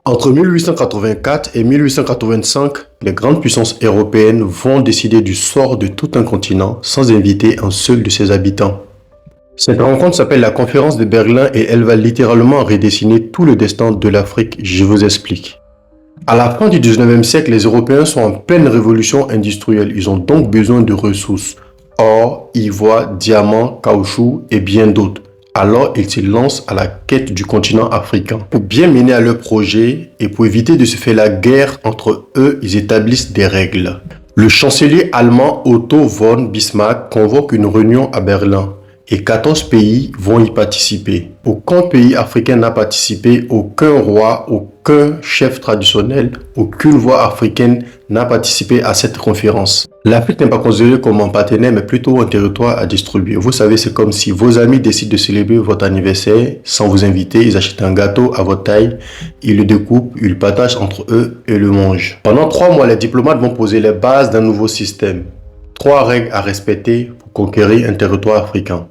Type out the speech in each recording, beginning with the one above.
Entre 1884 et 1885, les grandes puissances européennes vont décider du sort de tout un continent sans inviter un seul de ses habitants. Cette rencontre s'appelle la conférence de Berlin et elle va littéralement redessiner tout le destin de l'Afrique, je vous explique. À la fin du 19e siècle, les Européens sont en pleine révolution industrielle, ils ont donc besoin de ressources, or, ivoire, diamants, caoutchouc et bien d'autres. Alors, ils se lancent à la quête du continent africain. Pour bien mener à leur projet et pour éviter de se faire la guerre entre eux, ils établissent des règles. Le chancelier allemand Otto von Bismarck convoque une réunion à Berlin et 14 pays vont y participer. Aucun pays africain n'a participé, aucun roi, aucun chef traditionnel, aucune voix africaine n'a participé à cette conférence. L'Afrique n'est pas considérée comme un partenaire, mais plutôt un territoire à distribuer. Vous savez, c'est comme si vos amis décident de célébrer votre anniversaire sans vous inviter. Ils achètent un gâteau à votre taille, ils le découpent, ils le partagent entre eux et le mangent. Pendant 3 mois, les diplomates vont poser les bases d'un nouveau système. 3 règles à respecter pour conquérir un territoire africain.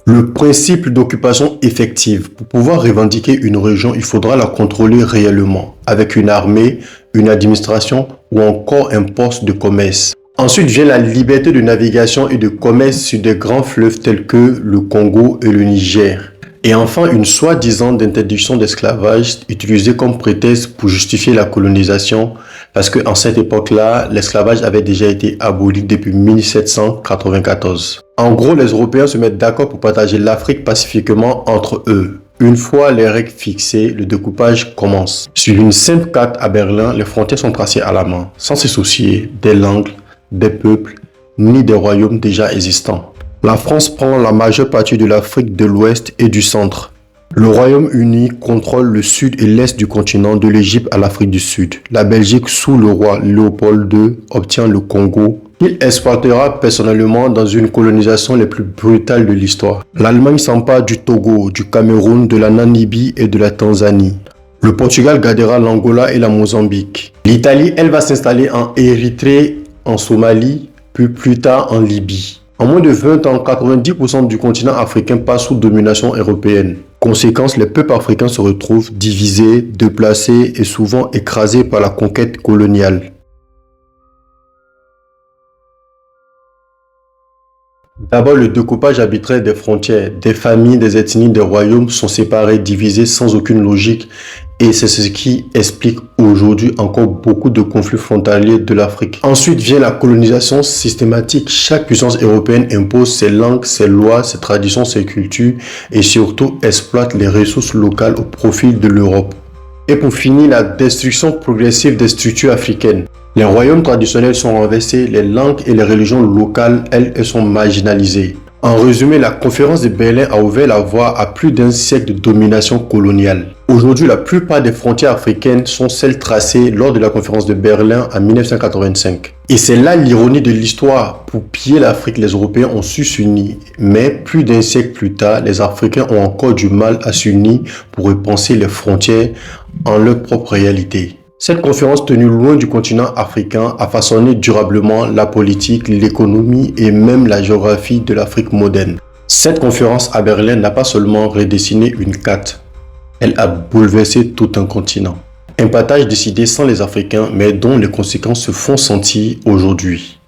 Le principe d'occupation effective. Pour pouvoir revendiquer une région, il faudra la contrôler réellement, avec une armée, une administration ou encore un poste de commerce. Ensuite vient la liberté de navigation et de commerce sur des grands fleuves tels que le Congo et le Niger. Et enfin, une soi-disant d'interdiction d'esclavage utilisée comme prétexte pour justifier la colonisation, parce qu'en cette époque-là, l'esclavage avait déjà été aboli depuis 1794. En gros, les Européens se mettent d'accord pour partager l'Afrique pacifiquement entre eux. Une fois les règles fixées, le découpage commence. Sur une simple carte à Berlin, les frontières sont tracées à la main, sans se soucier des langues, des peuples, ni des royaumes déjà existants. La France prend la majeure partie de l'Afrique de l'Ouest et du Centre. Le Royaume-Uni contrôle le sud et l'est du continent, de l'Égypte à l'Afrique du Sud. La Belgique, sous le roi Léopold II, obtient le Congo, qu'il exploitera personnellement dans une colonisation les plus brutales de l'histoire. L'Allemagne s'empare du Togo, du Cameroun, de la Namibie et de la Tanzanie. Le Portugal gardera l'Angola et la Mozambique. L'Italie, elle va s'installer en Érythrée, en Somalie, puis plus tard en Libye. En moins de 20 ans, 90% du continent africain passe sous domination européenne. Conséquence, les peuples africains se retrouvent divisés, déplacés et souvent écrasés par la conquête coloniale. D'abord, le découpage arbitraire des frontières. Des familles, des ethnies, des royaumes sont séparés, divisés sans aucune logique. Et c'est ce qui explique aujourd'hui encore beaucoup de conflits frontaliers de l'Afrique. Ensuite vient la colonisation systématique. Chaque puissance européenne impose ses langues, ses lois, ses traditions, ses cultures et surtout exploite les ressources locales au profit de l'Europe. Et pour finir, la destruction progressive des structures africaines. Les royaumes traditionnels sont renversés, les langues et les religions locales, elles sont marginalisées. En résumé, la conférence de Berlin a ouvert la voie à plus d'un siècle de domination coloniale. Aujourd'hui, la plupart des frontières africaines sont celles tracées lors de la conférence de Berlin en 1985. Et c'est là l'ironie de l'histoire. Pour piller l'Afrique, les Européens ont su s'unir. Mais plus d'un siècle plus tard, les Africains ont encore du mal à s'unir pour repenser les frontières en leur propre réalité. Cette conférence tenue loin du continent africain a façonné durablement la politique, l'économie et même la géographie de l'Afrique moderne. Cette conférence à Berlin n'a pas seulement redessiné une carte, elle a bouleversé tout un continent. Un partage décidé sans les Africains mais dont les conséquences se font sentir aujourd'hui.